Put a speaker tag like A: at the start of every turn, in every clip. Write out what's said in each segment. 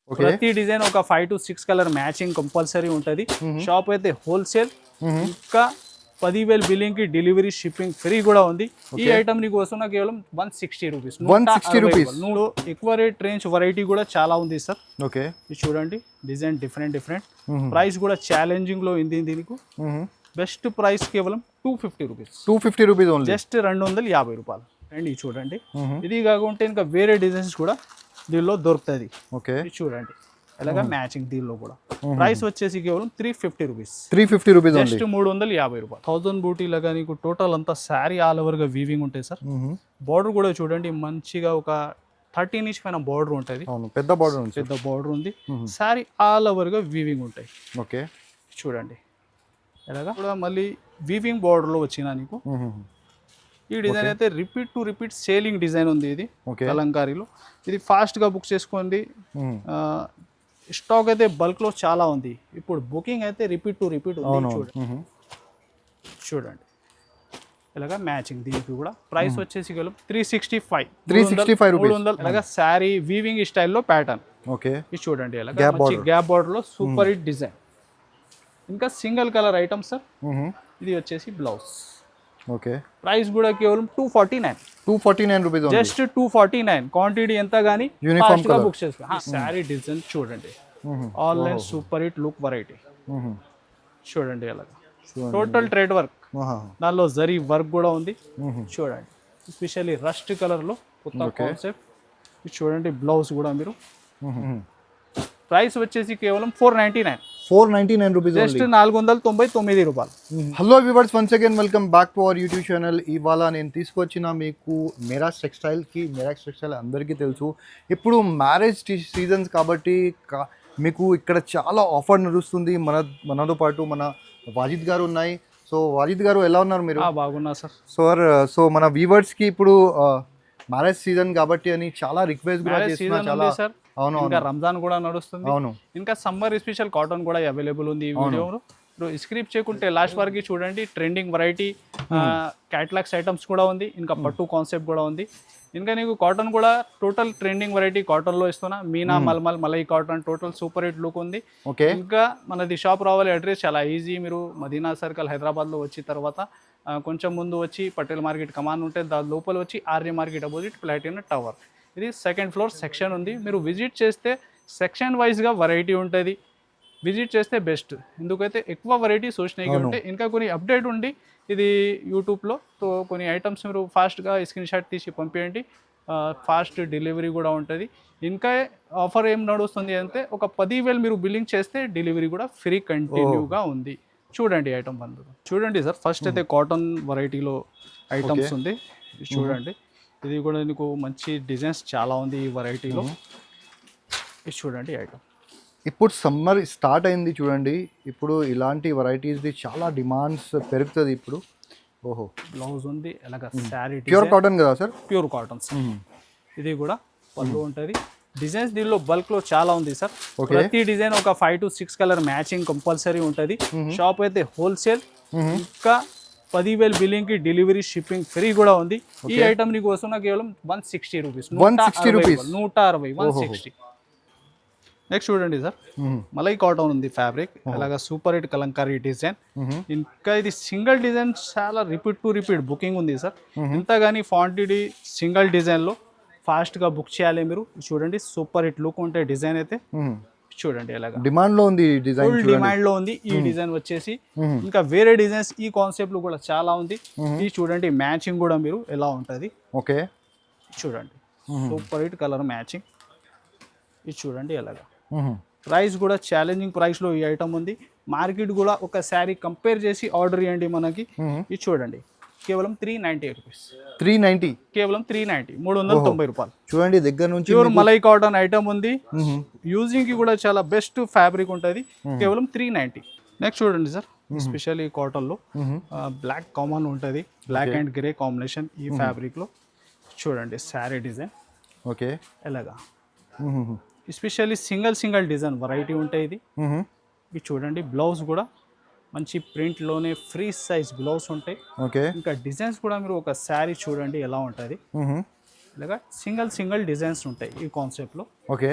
A: ప్రతి డిజైన్ ఒక 5 to 6 colour matching compulsory ఉంటుంది. షాప్ అయితే హోల్సేల్. ఇంకా 10,000 బిల్లింగ్ కి డెలివరీ షిప్పింగ్ ఫ్రీ కూడా ఉంది. ఈ ఐటమ్ ని కోసం కేవలం 160 రూపీస్.
B: 160 రూపీస్.
A: ఎక్కువ రేట్ రేంజ్ వెరైటీ కూడా చాలా ఉంది సార్.
B: ఓకే,
A: ఇది చూడండి డిజైన్ డిఫరెంట్ ప్రైస్ కూడా ఛాలెంజింగ్ లో ఉంది. దీనికి బెస్ట్ ప్రైస్ కేవలం 250 రూపీస్.
B: 250 రూపీస్ ఓన్లీ,
A: జస్ట్ 250 రూపాయలు. అండ్ ఇది చూడండి, ఇది కాకుంటే ఇంకా వేరే డిజైన్స్ కూడా దీనిలో దొరుకుతుంది.
B: ఓకే,
A: ఇది చూడండి ఎలాగా మ్యాచింగ్. దీనిలో కూడా ప్రైస్ వచ్చేసి కేవలం 350 రూపీస్.
B: 350 రూపీస్
A: జస్ట్ 350 రూపాయలు. 1000 బూటీ లాగా నీకు టోటల్ అంతా శారీ ఆల్ ఓవర్ గా వీవింగ్ ఉంటాయి సార్. బార్డర్ కూడా చూడండి మంచిగా ఒక 13 ఇంచ్ పైన బార్డర్ ఉంటుంది.
B: పెద్ద
A: బార్డర్ ఉంది. శారీ ఆల్ ఓవర్ గా వీవింగ్ ఉంటాయి.
B: ఓకే,
A: చూడండి ఎలాగా కూడా మళ్ళీ వీవింగ్ బార్డర్ లో వచ్చిన నీకు. ఈ డిజైన్ అయితే రిపీట్ సేలింగ్ డిజైన్ ఉంది. ఇది కలంకారీలో. ఇది ఫాస్ట్ గా బుక్ చేసుకోండి. స్టాక్ అయితే బల్క్ లో చాలా ఉంది. ఇప్పుడు బుకింగ్ అయితే రిపీట్ ఉంది. చూడండి ఇలాగా మ్యాచింగ్. దీనికి కూడా ప్రైస్ వచ్చేసి 365
B: రూపీస్.
A: ఇలాగా శారీ వీవింగ్ స్టైల్లో ప్యాటర్న్.
B: ఓకే,
A: ఇది చూడండి ఇలాగా గ్యాప్ బార్డర్ లో సూపర్ హిట్ డిజైన్. ఇంకా సింగిల్ కలర్ ఐటమ్ సార్. ఇది వచ్చేసి బ్లౌజ్.
B: ఓకే,
A: ప్రైస్ కూడా కేవలం 249
B: రూపీస్.
A: జస్ట్ 249. క్వాంటిటీ ఎంత గానీ
B: యూనిఫామ్ కలర్
A: బుక్ చేసుకో. శారీ డిజైన్ చూడండి online super hit look variety. చూడండి అలాగా టోటల్ ట్రేడ్ వర్క్. దానిలో జరీ వర్క్ కూడా ఉంది. చూడండి ఎస్పెషల్లీ రస్ట్ కలర్ లో కొత్త కాన్సెప్ట్. చూడండి బ్లౌజ్ కూడా మీరు. ప్రైస్ వచ్చేసి కేవలం 499
B: రూపీస్.
A: జస్ట్ 499 రూపాయలు.
B: Hello viewers, once again welcome back to our YouTube channel. ఇవాళ నేను తీసుకొచ్చిన మీకు మెరాజ్ టెక్స్టైల్ అందరికీ తెలుసు. ఇప్పుడు మ్యారేజ్ సీజన్స్ కాబట్టి మీకు ఇక్కడ చాలా ఆఫర్ నడుస్తుంది. మనతో పాటు మన వాజిద్ గారు ఉన్నాయి. సో వాజిద్ గారు ఎలా ఉన్నారు మీరు?
A: బాగున్నా సార్.
B: సో మన వ్యూవర్స్కి ఇప్పుడు మ్యారేజ్ సీజన్ కాబట్టి అని చాలా రిక్వెస్ట్ కూడా చేస్తున్నా. చాలా అవును,
A: ఇంకా రంజాన్ కూడా నడుస్తుంది.
B: అవును,
A: ఇంకా సమ్మర్ స్పెషల్ కాటన్ కూడా అవైలబుల్ ఉంది. ఈ వీడియోలో స్క్రిప్ట్ చేయకుంటే లాస్ట్ వరకు చూడండి. ట్రెండింగ్ వెరైటీ క్యాటలాగ్స్ ఐటమ్స్ కూడా ఉంది. ఇంకా పట్టు కాన్సెప్ట్ కూడా ఉంది. ఇంకా నీకు కాటన్ కూడా టోటల్ ట్రెండింగ్ వెరైటీ కాటన్ లో ఇస్తున్నా. మీనా మల్మల్ మలై cotton total super hit look ఉంది. ఇంకా మనది షాప్ రావాలి. అడ్రస్ చాలా ఈజీ. మీరు మదీనా సర్కిల్ హైదరాబాద్ లో వచ్చిన తర్వాత కొంచెం ముందు వచ్చి పటేల్ మార్కెట్ కమాన్ ఉంటే దాని లోపల వచ్చి Arya market opposite Platina tower. ఇది సెకండ్ ఫ్లోర్ సెక్షన్ ఉంది. మీరు విజిట్ చేస్తే సెక్షన్ వైజ్గా వెరైటీ ఉంటుంది. విజిట్ చేస్తే బెస్ట్. ఎందుకైతే ఎక్కువ వెరైటీ చూసినాయి ఉంటే ఇంకా కొన్ని అప్డేట్ ఉండి ఇది యూట్యూబ్లో. సో కొన్ని ఐటమ్స్ మీరు ఫాస్ట్గా స్క్రీన్ షాట్ తీసి పంపించండి. ఫాస్ట్ డెలివరీ కూడా ఉంటుంది. ఇంకా ఆఫర్ ఏం నడుస్తుంది అంటే ఒక 10,000 మీరు బిల్లింగ్ చేస్తే డెలివరీ కూడా ఫ్రీ కంటిన్యూగా ఉంది. చూడండి ఐటమ్ బంధు. చూడండి సార్, ఫస్ట్ అయితే కాటన్ వెరైటీలో ఐటమ్స్ ఉంది. చూడండి ఇది కూడా నీకు మంచి డిజైన్స్ చాలా ఉంది ఈ వెరైటీలో. ఇది చూడండి ఐటమ్.
B: ఇప్పుడు సమ్మర్ స్టార్ట్ అయింది చూడండి. ఇప్పుడు ఇలాంటి వెరైటీస్ది చాలా డిమాండ్స్ పెరుగుతుంది ఇప్పుడు. ఓహో,
A: బ్లౌజ్ ఉంది ఎలాగ శారీ
B: ప్యూర్ కాటన్ కదా సార్?
A: Pure cotton. ఇది కూడా పళ్ళు ఉంటుంది. డిజైన్స్ దీనిలో బల్క్ లో చాలా ఉంది సార్. ప్రతి డిజైన్ ఒక 5 to 6 కలర్ మ్యాచింగ్ కంపల్సరీ ఉంటుంది. షాప్ అయితే హోల్సేల్. ఇంకా 10,000 బిల్లింగ్ కి డెలివరీ షిప్పింగ్ ఫ్రీ కూడా ఉంది. ఈ ఐటమ్ ని కోసం కేవలం 160 రూపీస్. 160. నెక్స్ట్ చూడండి సార్, మలై కాటన్ ఉంది ఫ్యాబ్రిక్. అలాగా సూపర్ హిట్ కలంకారీ డిజైన్. ఇంకా ఇది సింగిల్ డిజైన్ చాలా రిపీట్ బుకింగ్ ఉంది సార్. ఇంత కానీ క్వాంటిటీ సింగిల్ డిజైన్ లో ఫాస్ట్ గా బుక్ చేయాలి మీరు. చూడండి సూపర్ హిట్ లుక్ ఉంటే డిజైన్ అయితే. చూడండి ఎలాగా
B: డిమాండ్ లో ఉంది. డిజైన్
A: ఫుల్ డిమాండ్ లో ఉంది ఈ డిజైన్ వచ్చేసి. ఇంకా వేరే డిజైన్స్ ఈ కాన్సెప్ట్ లో కూడా చాలా ఉంది. ఇది చూడండి మ్యాచింగ్ కూడా మీరు ఎలా ఉంటది.
B: ఓకే,
A: చూడండి సూపర్ హిట్ కలర్ మ్యాచింగ్. ఇది చూడండి ఎలాగా. ప్రైస్ కూడా ఛాలెంజింగ్ ప్రైస్ లో ఈ ఐటమ్ ఉంది. మార్కెట్ కూడా ఒక శారీ కంపేర్ చేసి ఆర్డర్ చేయండి మనకి. ఇది చూడండి కేవలం 398 రూపీస్.
B: 390
A: కేవలం 390 390 రూపాయలు.
B: చూడండి దగ్గర నుంచి
A: ప్యూర్ మలై కాటన్ ఐటమ్ ఉంది. యూజింగ్ కి కూడా చాలా బెస్ట్ ఫ్యాబ్రిక్ ఉంటుంది. కేవలం 390. నెక్స్ట్ చూడండి సార్, స్పెషల్ ఈ కాటన్ లో బ్లాక్ కామన్ ఉంటుంది. బ్లాక్ అండ్ గ్రే కాంబినేషన్ ఈ ఫ్యాబ్రిక్ లో. చూడండి శారీ డిజైన్.
B: ఓకే,
A: ఎలాగా ఎస్పెషల్లీ సింగిల్ డిజైన్ వెరైటీ ఉంటాయి. ఇది చూడండి బ్లౌజ్ కూడా మంచి ప్రింట్ లోనే ఫ్రీ సైజ్ బ్లౌజ్ ఉంటాయి.
B: ఓకే,
A: ఇంకా డిజైన్స్ కూడా మీరు ఒక శారీ చూడండి ఎలా ఉంటుంది. ఇలాగా సింగిల్ డిజైన్స్ ఉంటాయి ఈ కాన్సెప్ట్ లో.
B: ఓకే,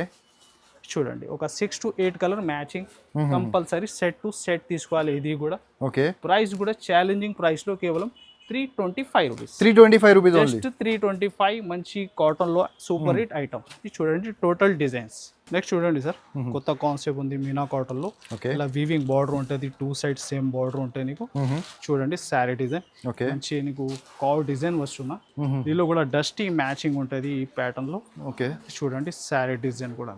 A: చూడండి ఒక 6 to 8 colour matching compulsory set to set తీసుకోవాలి. ఇది కూడా
B: ఓకే.
A: ప్రైస్ కూడా ఛాలెంజింగ్ ప్రైస్ లో కేవలం 325 రూపీస్.
B: 325 rupees only.
A: జస్ట్ 325 మంచి కాటన్ లో సూపర్ హిట్ ఐటమ్. ఇది చూడండి టోటల్ డిజైన్స్. నెక్స్ట్ చూడండి సార్ కొత్త కాన్సెప్ట్ ఉంది మీనా కాటన్ లో.
B: ఓకే.
A: ఇలా వీవింగ్ బార్డర్ ఉంటుంది, 2 sides సేమ్ బార్డర్ ఉంటాయి నీకు. చూడండి శారీ డిజైన్.
B: ఓకే.
A: మంచి నీకు కావ్ డిజైన్ వస్తున్నా. దీనిలో కూడా డస్టీ మ్యాచింగ్ ఉంటుంది ఈ ప్యాటర్న్ లో.
B: ఓకే.
A: చూడండి శారీ డిజైన్ కూడా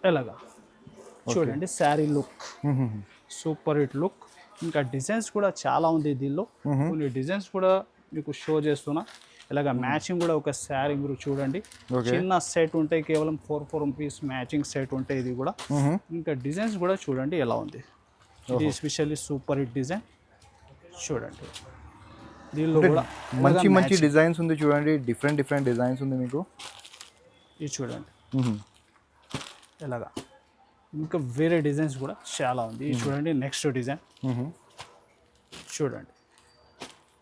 A: ఎలాగా చూడండి sari look super hit look. ఇంకా డిజైన్స్ కూడా చాలా ఉంది దీనిలో. కొన్ని డిజైన్స్ కూడా మీకు షో చేస్తున్నా. ఇలాగ మ్యాచింగ్ కూడా ఒక శారీ మీరు చూడండి. చిన్న సెట్ ఉంటాయి, కేవలం 4 రూపీస్ మ్యాచింగ్ సెట్ ఉంటాయి ఇది కూడా. ఇంకా డిజైన్స్ కూడా చూడండి ఎలా ఉంది. ఇది ఎస్పెషల్లీ సూపర్ హిట్ డిజైన్ చూడండి. దీనిలో కూడా
B: మంచి మంచి డిజైన్స్ ఉంది చూడండి. డిఫరెంట్ డిజైన్స్ ఉంది మీకు.
A: ఇది చూడండి ఎలాగా. ఇంకా వేరే డిజైన్స్ కూడా చాలా ఉంది. ఇది చూడండి నెక్స్ట్ డిజైన్ చూడండి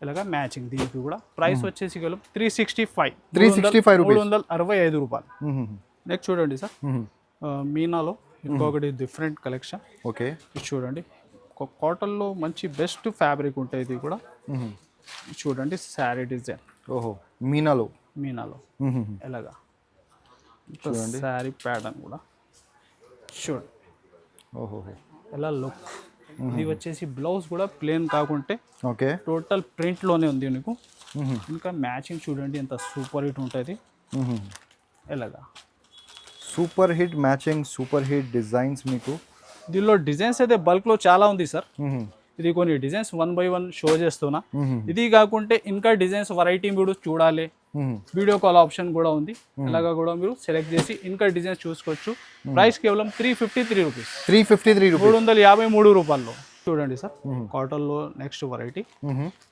A: ఇలాగా మ్యాచింగ్. దీనికి కూడా ప్రైస్ వచ్చేసి కేవలం 365 365 రూపాయలు. నెక్స్ట్ చూడండి సార్ మీనాలో ఇంకొకటి డిఫరెంట్ కలెక్షన్.
B: ఓకే.
A: ఇది చూడండి కాటన్లో మంచి బెస్ట్ ఫ్యాబ్రిక్ ఉంటాయి. ఇది కూడా చూడండి శారీ డిజైన్.
B: ఓహో మీనాలో
A: ఎలాగా శారీ ప్యాటర్న్ కూడా చూడండి.
B: ఓహో
A: ఎలా లుక్. ఇది వచ్చేసి బ్లౌజ్ కూడా ప్లేన్ కాకుంటే
B: ఓకే
A: టోటల్ ప్రింట్ లోనే ఉంది నీకు. ఇంకా మ్యాచింగ్ చూడండి ఎంత సూపర్ హిట్ ఉంటుంది. ఎలాగా
B: super hit matching, super hit designs మీకు.
A: దీనిలో డిజైన్స్ అయితే బల్క్ లో చాలా ఉంది సార్. ఇది కొన్ని డిజైన్స్ 1 by 1 షో చేస్తున్నా. ఇది కాకుంటే ఇంకా డిజైన్స్ వెరైటీ మీరు చూడాలి, వీడియో కాల్ ఆప్షన్ కూడా ఉంది. అలాగా కూడా మీరు సెలెక్ట్ చేసి ఇంకా డిజైన్స్ చూసుకోవచ్చు. ప్రైస్ కేవలం 353 రూపీస్. 353 రూపాయల్లో. చూడండి సార్ కాటన్ లో నెక్స్ట్ వెరైటీ.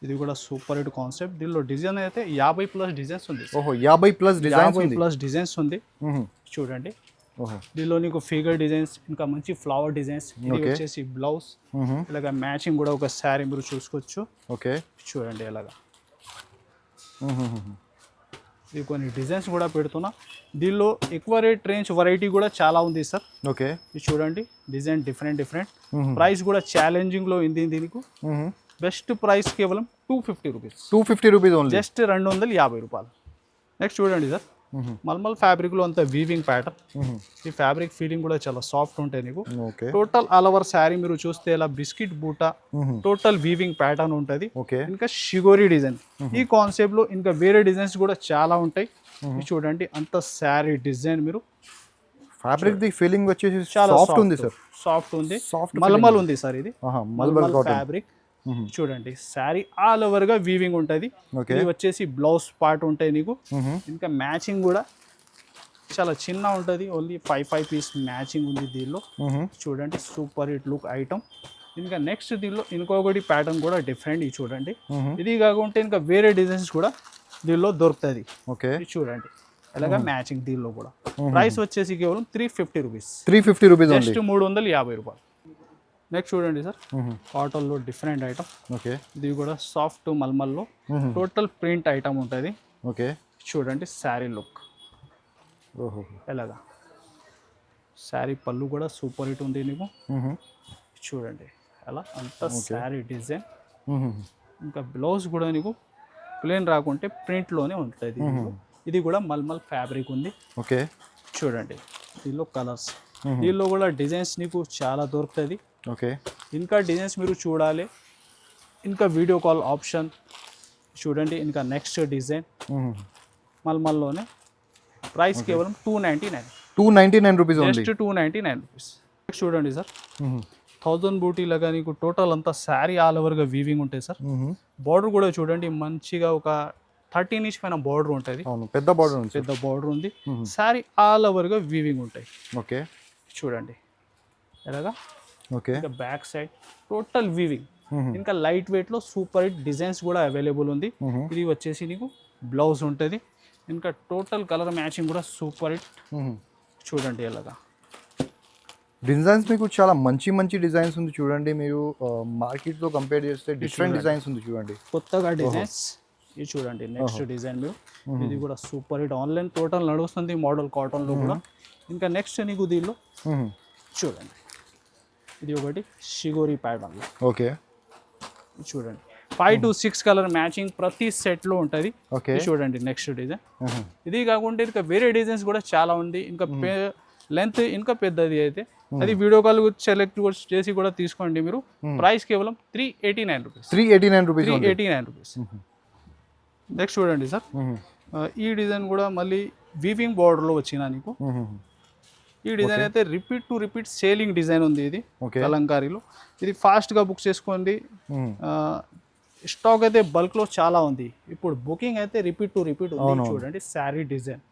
A: ఇది కూడా సూపర్ హిట్ కాన్సెప్ట్. దీనిలో డిజైన్ అయితే 50+ డిజైన్స్ ఉంది.
B: ఓహో 50+
A: డిజైన్స్ ఉంది చూడండి. దీనిలో నీకు ఫిగర్ డిజైన్స్, ఇంకా మంచి ఫ్లవర్ డిజైన్స్. ఇది వచ్చేసి బ్లౌజ్. ఇలాగ మ్యాచింగ్ కూడా ఒక శారీ మీరు చూసుకోవచ్చు.
B: ఓకే
A: చూడండి ఎలాగా. ఇది కొన్ని డిజైన్స్ కూడా పెడుతున్నా. దీనిలో ఎక్కువ రేట్ రేంజ్ వెరైటీ కూడా చాలా ఉంది సార్.
B: ఓకే.
A: ఇది చూడండి డిజైన్ డిఫరెంట్. ప్రైస్ కూడా ఛాలెంజింగ్ లో ఉంది దీనికి. బెస్ట్ ప్రైస్ కేవలం 250 రూపీస్. 250 rupees only. జస్ట్ 250 రూపాయలు. నెక్స్ట్ చూడండి సార్ మల్మల్ ఫ్యాబ్రిక్ లో అంత వీవింగ్ ప్యాటర్న్. ఈ ఫ్యాబ్రిక్ ఫీలింగ్ కూడా చాలా సాఫ్ట్ ఉంటాయి నీకు. టోటల్ ఆల్ ఓవర్ శారీ మీరు చూస్తే ఇలా బిస్కెట్ బూటా టోటల్ వీవింగ్ ప్యాటర్న్ ఉంటుంది. ఇంకా షిగోరి డిజైన్. ఈ కాన్సెప్ట్ లో ఇంకా వేరే డిజైన్స్ కూడా చాలా ఉంటాయి. చూడండి అంత శారీ డిజైన్ మీరు.
B: ఫ్యాబ్రిక్ ది ఫీలింగ్ వచ్చేసి చాలా సాఫ్ట్ ఉంది సార్.
A: సాఫ్ట్ ఉంది, మల్మల్ ఉంది సార్. ఇది మల్మల్ ఫ్యాబ్రిక్. చూడండి శారీ ఆల్ ఓవర్ గా వీవింగ్ ఉంటుంది. ఇది వచ్చేసి బ్లౌజ్ పార్ట్ ఉంటాయి నీకు. ఇంకా మ్యాచింగ్ కూడా చాలా చిన్న ఉంటుంది. ఓన్లీ 5 పీస్ మ్యాచింగ్ ఉంది దీనిలో. చూడండి సూపర్ హిట్ లుక్ ఐటమ్. ఇంకా నెక్స్ట్ దీనిలో ఇంకొకటి ప్యాటర్న్ కూడా డిఫరెంట్. ఇది చూడండి. ఇది కాకుంటే ఇంకా వేరే డిజైన్స్ కూడా దీనిలో దొరుకుతుంది. చూడండి అలాగా మ్యాచింగ్. దీనిలో కూడా ప్రైస్ వచ్చేసి కేవలం 350 రూపీస్. 350 రూపీస్ జస్ట్ 350 రూపాయలు. నెక్స్ట్ చూడండి సార్ కాటన్ లో డిఫరెంట్ ఐటమ్.
B: ఓకే.
A: ఇది కూడా సాఫ్ట్ మల్మల్లో టోటల్ ప్రింట్ ఐటమ్ ఉంటుంది.
B: ఓకే.
A: చూడండి శారీ లుక్ ఎలాగా. శారీ పళ్ళు కూడా సూపర్ హిట్ ఉంది నీకు. చూడండి అలా అంత శారీ డిజైన్. ఇంకా బ్లౌజ్ కూడా నీకు ప్లేన్ రాకుంటే ప్రింట్ లోనే ఉంటుంది. ఇది కూడా మల్మల్ ఫ్యాబ్రిక్ ఉంది.
B: ఓకే.
A: చూడండి దీనిలో కలర్స్. దీనిలో కూడా డిజైన్స్ నీకు చాలా దొరుకుతుంది.
B: ఓకే. ఇంకా
A: డిజైన్స్ మీరు చూడాలి, ఇంకా వీడియో కాల్ ఆప్షన్ చూడండి. ఇంకా నెక్స్ట్ డిజైన్ మల్మల్లోనే. ప్రైస్ కేవలం 299
B: రూపీస్.
A: Just 299 rupees. చూడండి సార్ 1000 బూటీ లాగా నీకు టోటల్ అంతా శారీ ఆల్ ఓవర్ గా వీవింగ్ ఉంటాయి సార్. బార్డర్ కూడా చూడండి మంచిగా ఒక 13 ఇంచ్ పైన బార్డర్ ఉంటుంది.
B: పెద్ద
A: బార్డర్ ఉంది. శారీ ఆల్ ఓవర్ గా వీవింగ్ ఉంటాయి.
B: ఓకే.
A: చూడండి ఎలాగా.
B: ఓకే.
A: ఇంకా బ్యాక్ సైడ్ టోటల్ వీవింగ్. ఇంకా లైట్ వెయిట్ లో సూపర్ హిట్ డిజైన్స్ కూడా అవైలబుల్ ఉంది. ఇది వచ్చేసి నీకు బ్లౌజ్ ఉంటుంది. ఇంకా టోటల్ కలర్ మ్యాచింగ్ కూడా సూపర్ హిట్. చూడండి ఎలాగా
B: డిజైన్స్ మీకు చాలా మంచి డిజైన్స్ ఉంది చూడండి. మీరు మార్కెట్ తో కంపేర్ చేస్తే డిఫరెంట్ డిజైన్స్ ఉంది చూడండి.
A: కొత్తగా డిజైన్స్ ఇది చూడండి నెక్స్ట్ డిజైన్ మీరు ఇది కూడా సూపర్ హిట్ ఆన్లైన్ టోటల్ నడుస్తుంది మోడల్ కాటన్లో కూడా ఇంకా నెక్స్ట్ నీకు దీనిలో చూడండి ఇది ఒకటి షిగోరి ప్యాటర్న్లో
B: ఓకే
A: చూడండి 5 to 6 కలర్ మ్యాచింగ్ ప్రతి సెట్లో ఉంటుంది
B: ఓకే
A: చూడండి నెక్స్ట్ డిజైన్ ఇది కాకుండా ఇంకా వేరే డిజైన్స్ కూడా చాలా ఉంది ఇంకా లెంత్ ఇంకా పెద్దది అయితే అది వీడియో కాల్ సెలెక్ట్ చేసి కూడా తీసుకోండి మీరు ప్రైస్ కేవలం 389 రూపీస్
B: 389
A: రూపీస్ నెక్స్ట్ చూడండి సార్ ఈ డిజైన్ కూడా మళ్ళీ వీవింగ్ బార్డర్లో వచ్చిన నీకు ఈ డిజైన్ అయితే రిపీట్ సేలింగ్ డిజైన్ ఉంది ఇది కలంకారీలో ఇది ఫాస్ట్గా బుక్ చేసుకోండి స్టాక్ అయితే బల్క్లో చాలా ఉంది ఇప్పుడు బుకింగ్ అయితే రిపీట్ ఉంది చూడండి శారీ డిజైన్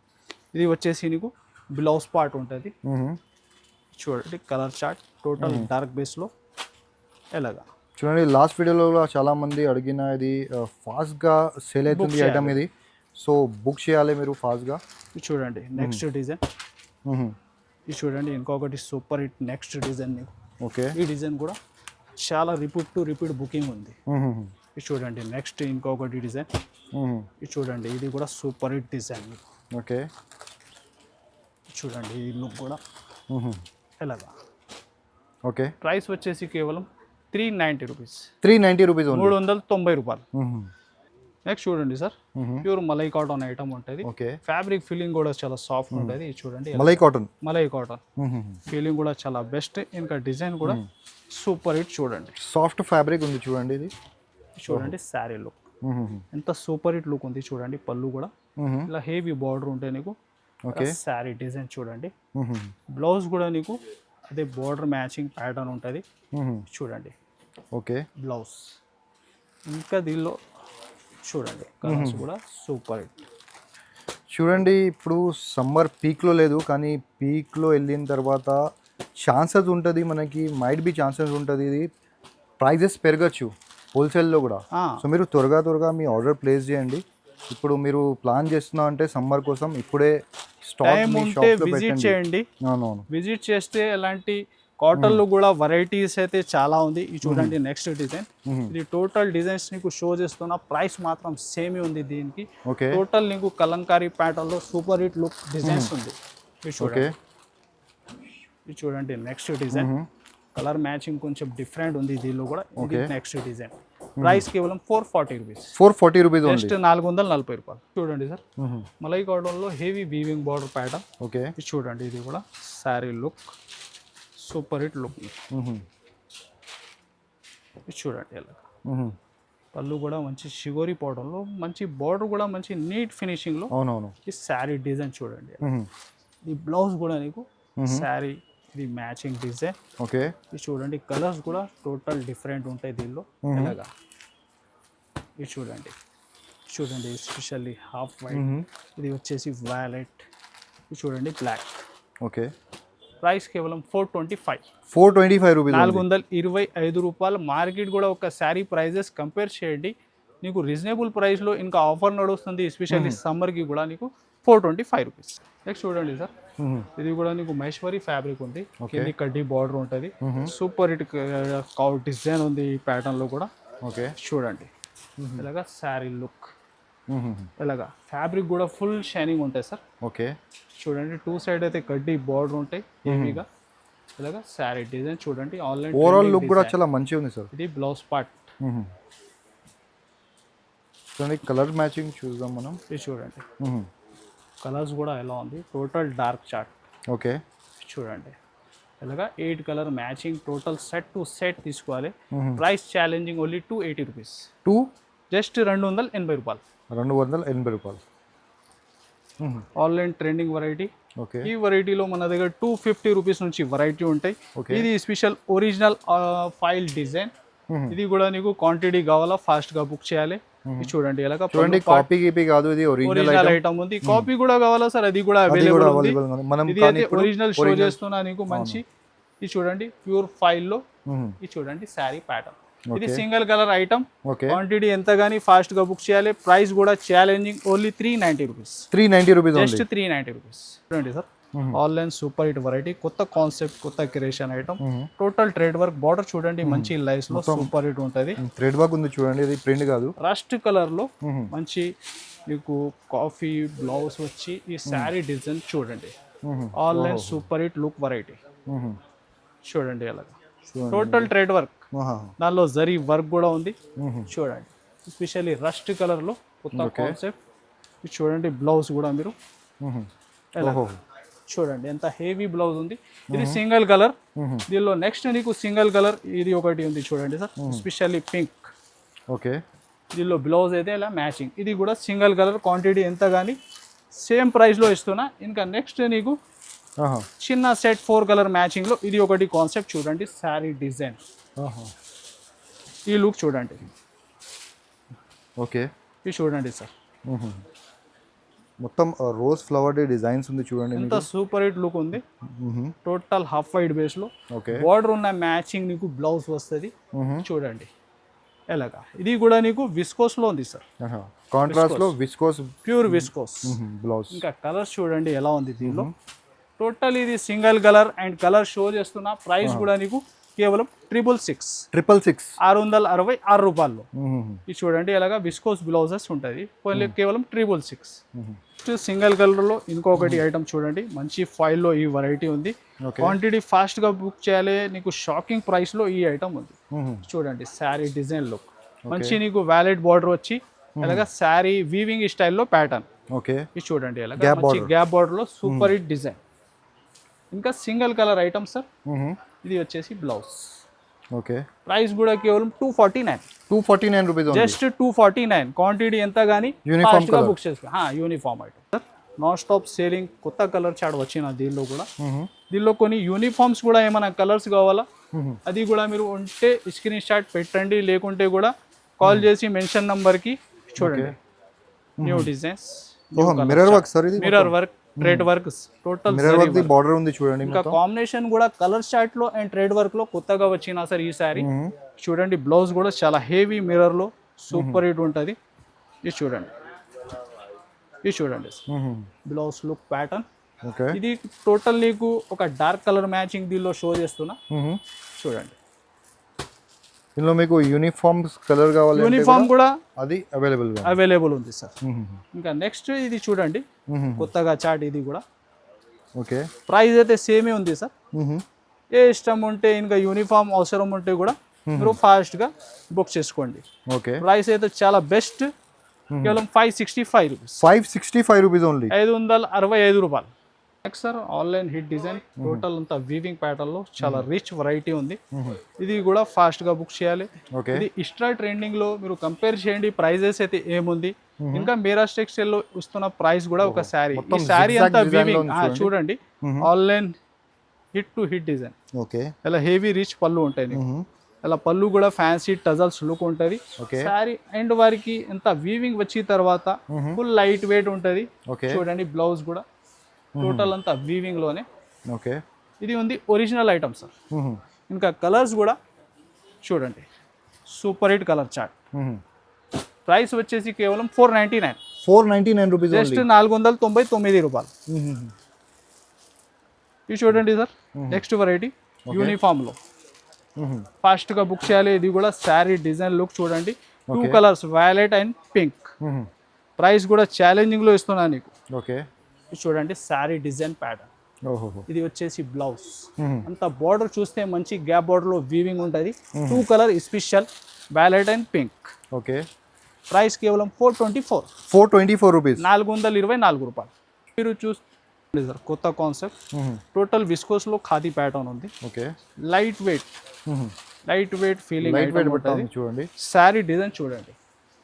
A: ఇది వచ్చేసి నీకు బ్లౌజ్ పార్ట్ ఉంటుంది చూడండి కలర్ చార్ట్ టోటల్ డార్క్ బేస్లో ఎలాగా
B: చూడండి లాస్ట్ వీడియోలో చాలా మంది అడిగిన ఇది ఫాస్ట్గా సేల్ అవుతుంది ఐటమ్ ఇది సో బుక్ చేయాలి మీరు ఫాస్ట్గా
A: చూడండి నెక్స్ట్ డిజైన్ ఇది చూడండి ఇంకొకటి సూపర్ హిట్ నెక్స్ట్ డిజైన్ నీకు
B: ఓకే
A: ఈ డిజైన్ కూడా చాలా రిపీట్ బుకింగ్ ఉంది ఇది చూడండి నెక్స్ట్ ఇంకొకటి డిజైన్ ఇది చూడండి ఇది కూడా సూపర్ హిట్ డిజైన్ మీకు
B: ఓకే
A: చూడండి ఈ లుక్ కూడా ఎలాగా
B: ఓకే
A: ప్రైస్ వచ్చేసి కేవలం 390 రూపీస్
B: 390 రూపీస్
A: 390 రూపాయలు నెక్స్ట్ చూడండి sir pure malai cotton item ఉంటుంది
B: ఓకే
A: ఫ్యాబ్రిక్ ఫీలింగ్ కూడా చాలా సాఫ్ట్ ఉంటుంది ఇది చూడండి
B: మలై కాటన్
A: ఫీలింగ్ కూడా చాలా బెస్ట్ ఇంకా డిజైన్ కూడా సూపర్ హిట్ చూడండి
B: సాఫ్ట్ ఫ్యాబ్రిక్ ఉంది చూడండి ఇది
A: చూడండి శారీ లుక్ ఎంత సూపర్ హిట్ లుక్ ఉంది చూడండి పళ్ళు కూడా ఇలా హెవీ బార్డర్ ఉంటాయి నీకు
B: ఓకే
A: శారీ డిజైన్ చూడండి బ్లౌజ్ కూడా నీకు అదే బార్డర్ మ్యాచింగ్ ప్యాటర్న్ ఉంటుంది చూడండి
B: ఓకే
A: బ్లౌజ్ ఇంకా దీనిలో చూడండి కలర్స్ కూడా సూపర్ హిట్
B: చూడండి ఇప్పుడు సమ్మర్ పీక్లో లేదు కానీ పీక్లో వెళ్ళిన తర్వాత ఛాన్సెస్ ఉంటుంది మనకి మైట్ బి ఛాన్సెస్ ఉంటుంది ఇది ప్రైజెస్ పెరగచ్చు హోల్సేల్లో కూడా సో మీరు త్వరగా మీ ఆర్డర్ ప్లేస్ చేయండి ఇప్పుడు మీరు ప్లాన్ చేస్తున్నా అంటే సమ్మర్ కోసం ఇప్పుడే
A: స్టాక్ ఉంటే విజిట్ చేయండి విజిట్ చేస్తే ఎలాంటి కాటన్లో కూడా వెరైటీస్ అయితే చాలా ఉంది ఇది చూడండి నెక్స్ట్ డిజైన్ ఇది టోటల్ డిజైన్స్ నీకు షో చేస్తున్నా ప్రైస్ మాత్రం సేమ్ ఉంది దీనికి టోటల్ నీకు కలంకారీ ప్యాటర్న్ లో సూపర్ హిట్ లుక్ డిజైన్స్ ఉంది ఇది చూడండి నెక్స్ట్ డిజైన్ కలర్ మ్యాచింగ్ కొంచెం డిఫరెంట్ ఉంది దీనిలో కూడా ఇది నెక్స్ట్ డిజైన్ ప్రైస్ కేవలం 440 రూపీస్ జస్ట్ 440 రూపాయలు చూడండి సార్ మలై కాటన్ లో హెవీ వీవింగ్ బార్డర్ ప్యాటర్న్ ఇది చూడండి ఇది కూడా sari look super hit look చూడండి ఎలా పళ్ళు కూడా మంచి షిగోరి పౌడర్లో మంచి బార్డర్ కూడా మంచి నీట్ ఫినిషింగ్లో ఈ శారీ డిజైన్ చూడండి ఈ బ్లౌజ్ కూడా నీకు శారీ ఇది మ్యాచింగ్ డిజైన్ ఇది చూడండి కలర్స్ కూడా టోటల్ డిఫరెంట్ ఉంటాయి దీనిలో ఎలాగా ఇది చూడండి ఎస్పెషల్లీ హాఫ్ వైట్ ఇది వచ్చేసి వైలెట్ ఇది చూడండి బ్లాక్ ప్రైస్ కేవలం 425 రూపీస్ 425 రూపాయలు మార్కెట్ కూడా ఒక శారీ ప్రైజెస్ కంపేర్ చేయండి నీకు రీజనబుల్ ప్రైస్లో ఇంకా ఆఫర్ నడుస్తుంది ఎస్పెషల్లీ సమ్మర్కి కూడా నీకు 425 రూపీస్ నెక్స్ట్ చూడండి సార్ ఇది కూడా నీకు మహేశ్వరి ఫ్యాబ్రిక్ ఉంది కింది కడ్డీ బార్డర్ ఉంటుంది సూపర్ హిట్ డిజైన్ ఉంది ఈ ప్యాటర్న్లో కూడా చూడండి ఇలాగా శారీ లుక్ ఇలాగా ఫ్యాబ్రిక్ కూడా ఫుల్ షైనింగ్ ఉంటాయి సార్ చూడండి టూ సైడ్ అయితే కడ్డీ బార్డర్ ఉంటాయి హెవీగా ఇలాగా శారీ డిజైన్ చూడండి ఆన్లైన్
B: ఓవరాల్ లుక్ కూడా చాలా మంచిగా ఉంది సార్
A: ఇది బ్లౌజ్ పార్ట్
B: చూడండి కలర్ మ్యాచింగ్ చూద్దాం మనం
A: ఇది చూడండి కలర్స్ కూడా ఎలా ఉంది టోటల్ డార్క్ చార్ట్ చూడండి ఇలాగా 8 colour matching total set to set తీసుకోవాలి price challenging only 280 rupees just 280 రూపాయలు ఆన్లైన్ ట్రెండింగ్ వెరైటీ ఈ వెరైటీలో మన దగ్గర 250 రూపీస్ నుంచి వెరైటీ ఉంటాయి ఇది స్పెషల్ ఒరిజినల్ ఫైల్ డిజైన్ ఇది కూడా నీకు క్వాంటిటీ కావాలా ఫాస్ట్ గా బుక్ చేయాలి చూడండి ఎలాగా
B: కాపీ గీపీ కాదు ఇది
A: ఒరిజినల్ ఐటమ్ ఉంది కాపీ కూడా కావాలా సార్ అది కూడా అవైలబుల్ ఉంది ఇది అయితే ఒరిజినల్ షో చేస్తున్నా నీకు మంచి ఇది చూడండి ప్యూర్ ఫైల్ లో ఇది చూడండి శారీ ప్యాటర్న్ ఇది సింగిల్ కలర్ ఐటమ్ క్వాంటిటీ ఎంత గానీ ఫాస్ట్ గా బుక్ చేయాలి ప్రైస్ కూడా challenging only 390 rupees
B: just
A: 390 rupees చూడండి sir online super hit variety, కొత్త కాన్సెప్ట్, కొత్త creation item, total trade work, border చూడండి మంచి లైన్స్ లో సూపర్ హిట్ ఉంటుంది.
B: థ్రెడ్ వర్క్ ఉంది చూడండి, ఇది ప్రింట్ కాదు.
A: రస్ట్ కలర్ లో మంచి మీకు కాఫీ బ్లౌజ్ వచ్చి ఈ శారీ డిజైన్ చూడండి. Online super hit look variety చూడండి. అలాగా టోటల్ ట్రేడ్ వర్క్, దానిలో జరీ వర్క్ కూడా ఉంది చూడండి. ఎస్పెషల్లీ రస్ట్ కలర్ లో కొత్త కాన్సెప్ట్ చూడండి. బ్లౌజ్ కూడా మీరు చూడండి ఎంత హెవీ బ్లౌజ్ ఉంది. ఇది సింగిల్ కలర్, దీనిలో నెక్స్ట్ నీకు సింగిల్ కలర్ ఇది ఒకటి ఉంది చూడండి సార్, ఎస్పెషల్లీ పింక్.
B: ఓకే,
A: దీనిలో బ్లౌజ్ అయితే ఇలా మ్యాచింగ్, ఇది కూడా సింగిల్ కలర్. క్వాంటిటీ ఎంత కానీ సేమ్ ప్రైస్లో ఇస్తున్నా. ఇంకా నెక్స్ట్ నీకు చిన్న సెట్ 4 కలర్ మ్యాచింగ్లో ఇది ఒకటి కాన్సెప్ట్ చూడండి. శారీ డిజైన్ ఈ లుక్ చూడండి.
B: ఓకే,
A: ఇది చూడండి సార్,
B: మొత్తం రోజ్ ఫ్లవర్ డిజైన్స్ ఉంది చూడండి.
A: ఎంత సూపర్ హిట్ లుక్ ఉంది. టోటల్ హాఫ్ వైట్ బేస్ లో
B: ఓకే,
A: బార్డర్ ఉన్న మ్యాచింగ్ నీకు బ్లౌజ్ వస్తుంది చూడండి. ఎలాగా ఇది కూడా నీకు విస్కోస్ లో ఉంది సార్,
B: కాంట్రాస్ట్ లో విస్కోస్,
A: ప్యూర్ విస్కోస్
B: బ్లౌజ్.
A: ఇంకా కలర్స్ చూడండి ఎలా ఉంది దీనిలో. టోటల్ ఇది single colour and colour show చేస్తున్నా. ప్రైస్ కూడా నీకు కేవలం 666 666 రూపాయల్లో. ఇది చూడండి ఎలాగా విస్కోస్ బ్లౌజెస్ ఉంటుంది, కేవలం 666. సింగిల్ కలర్ లో ఇంకొకటి ఐటమ్ చూడండి, మంచి ఫైల్ లో ఈ వెరైటీ ఉంది. క్వాంటిటీ ఫాస్ట్ గా బుక్ చేయాలి, నీకు షాకింగ్ ప్రైస్ లో ఈ ఐటమ్ ఉంది చూడండి. శారీ డిజైన్ లుక్ మంచి నీకు వ్యాలెట్ బార్డర్ వచ్చి అలాగా శారీ వీవింగ్ స్టైల్లో ప్యాటర్న్.
B: ఓకే,
A: ఇది చూడండి ఎలాగా మంచి గ్యాప్ బార్డర్ లో సూపర్ హిట్ డిజైన్. ఇంకా సింగిల్ కలర్ ఐటమ్ సార్, ఇది వచ్చేసి బ్లౌజ్.
B: ఓకే,
A: ప్రైస్ కూడా కేవలం 249
B: రూపీస్,
A: జస్ట్ 249. క్వాంటిటీ ఎంత కానీ ఫాస్ట్ గా బుక్ చేసుకో. Uniform item sir, non stop selling. కొత్త కలర్ చార్ట్ వచ్చిన దీనిలో కూడా. దీనిలో కొన్ని యూనిఫామ్స్ కూడా ఏమైనా కలర్స్ కావాలా అది కూడా మీరు ఉంటే స్క్రీన్ షాట్ పెట్టండి, లేకుంటే కూడా కాల్ చేసి మెన్షన్ నంబర్ కి చూడండి. New designs,
B: mirror work sir, ఇది
A: mirror work, trade work, total
B: mirror work ది బార్డర్ ఉంది చూడండి.
A: ఇంకా కాంబినేషన్ కూడా కలర్ చార్ట్ లో అండ్ ట్రేడ్ వర్క్ లో కొత్తగా వచ్చిన సార్ ఈ సారీ చూడండి. బ్లౌజ్ కూడా చాలా హెవీ మిర్రర్ లో సూపర్ హిట్ ఉంటుంది. ఇది చూడండి, ఇది చూడండి బ్లౌజ్ లుక్ ప్యాటర్న్. ఇది టోటల్ నీకు ఒక డార్క్ కలర్ మ్యాచింగ్ దీనిలో షో చేస్తున్నా చూడండి.
B: ఇందులో మీకు యూనిఫామ్స్ కలర్ కావాలి,
A: యూనిఫామ్ కూడా
B: అది
A: అవైలబుల్ ఉంది సార్. ఇంకా నెక్స్ట్ ఇది చూడండి కొత్తగా చాట్, ఇది కూడా
B: ఓకే.
A: ప్రైస్ అయితే సేమే ఉంది సార్. ఏ ఇష్టం ఉంటే ఇంకా యూనిఫామ్ అవసరం ఉంటే కూడా మీరు ఫాస్ట్ గా బుక్ చేసుకోండి.
B: ఓకే,
A: ప్రైస్ అయితే చాలా బెస్ట్, కేవలం 565 రూపీస్,
B: 565 రూపీస్ ఓన్లీ,
A: 565 రూపాయలు. Next sir online hit design, total అంతా వీవింగ్ ప్యాటర్న్ లో చాలా రిచ్ వెరైటీ ఉంది. ఇది కూడా ఫాస్ట్ గా బుక్ చేయాలి. ఇది ఇస్ట్రా ట్రెండింగ్ లో మీరు కంపేర్ చేయండి, ప్రైజెస్ అయితే ఏముంది. ఇంకా మీరా టెక్స్టైల్ లో ఇస్తున్న ప్రైస్ కూడా ఒక శారీ, ఈ శారీ అంతా వీవింగ్ చూడండి. Online hit to hit design, ఇలా హెవీ రిచ్ పళ్ళు ఉంటాయి. అలా పళ్ళు కూడా ఫ్యాన్సీ టజల్స్ లుక్ ఉంటుంది. శారీ అండ్ వారికి ఎంత వీవింగ్ వచ్చిన తర్వాత ఫుల్ లైట్ వెయిట్ ఉంటుంది చూడండి. బ్లౌజ్ కూడా టోటల్ అంతా వీవింగ్ లోనే.
B: ఓకే,
A: ఇది ఉంది ఒరిజినల్ ఐటమ్ సార్. ఇంకా కలర్స్ కూడా చూడండి, super hit colour chart. Price వచ్చేసి కేవలం 499
B: రూపీస్,
A: జస్ట్ 499 రూపాయలు. ఇది చూడండి సార్ నెక్స్ట్ వెరైటీ యూనిఫామ్ లో ఫాస్ట్ గా బుక్ చేయాలి. ఇది కూడా శారీ డిజైన్ లుక్ చూడండి. 2 colours violet and pink. Price కూడా ఛాలెంజింగ్ లో ఇస్తున్నా నీకు.
B: ఓకే,
A: చూడండి శారీ డిజైన్ ప్యాటర్న్. ఇది వచ్చేసి బ్లౌజ్. అంత బార్డర్ చూస్తే మంచి గ్యాప్ బార్డర్ లో వీవింగ్ ఉంటుంది. 2 colour special violet and pink.
B: Okay,
A: price కేవలం
B: 424 రూపీస్,
A: 424 రూపాయలు. మీరు చూస్తే సార్ కొత్త కాన్సెప్ట్, టోటల్ విస్కోస్ లో ఖాదీ ప్యాటర్న్ ఉంది.
B: ఓకే,
A: లైట్ వెయిట్ ఫీలింగ్
B: చూడండి.
A: శారీ డిజైన్ చూడండి.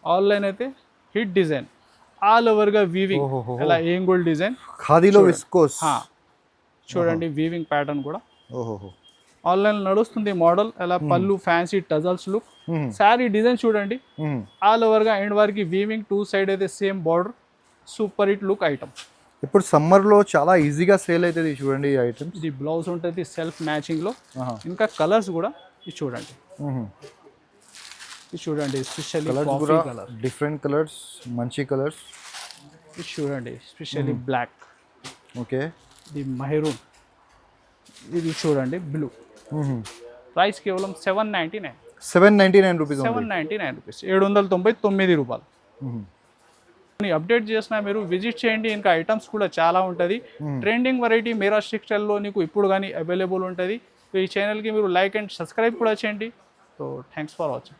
A: ఆన్లైన్ అయితే హిట్ డిజైన్, ఆల్ ఓవర్ గా వీవింగ్, అలా ఏంగోల్డ్ డిజైన్
B: ఖాదీలో విస్కోస్
A: చూడండి. వీవింగ్ ప్యాటర్న్ కూడా ఆన్లైన్ నడుస్తుంది మోడల్. అలా పళ్ళు fancy tassels look. Sari design చూడండి, ఆల్ ఓవర్ గా ఎండ్ వరకు వీవింగ్, 2 సైడ్ అయితే same border, super hit look item.
B: ఇప్పుడు సమ్మర్ లో చాలా ఈజీగా సేల్ అవుతుంది చూడండి ఈ ఐటమ్స్.
A: ఇది బ్లౌజ్ ఉంటుంది సెల్ఫ్ మ్యాచింగ్ లో. ఇంకా కలర్స్ కూడా ఇది చూడండి, ఇది చూడండి specially coffee colour,
B: different colours, మంచి కలర్స్.
A: ఇది చూడండి స్పెషల్లీ బ్లాక్.
B: ఓకే,
A: ఇది మెహరూన్, ఇది చూడండి బ్లూ. ప్రైస్ కేవలం 799.
B: 799 రూపీస్.
A: 799 రూపీస్, 799 రూపాయలు. అప్డేట్ చేసిన మీరు విజిట్ చేయండి. ఇంకా ఐటమ్స్ కూడా చాలా ఉంటుంది. ట్రెండింగ్ వెరైటీ మీరా టెక్స్టైల్లో నీకు ఇప్పుడు కానీ అవైలబుల్ ఉంటుంది. ఈ ఛానల్కి మీరు లైక్ అండ్ సబ్స్క్రైబ్ కూడా చేయండి. So thanks for watching.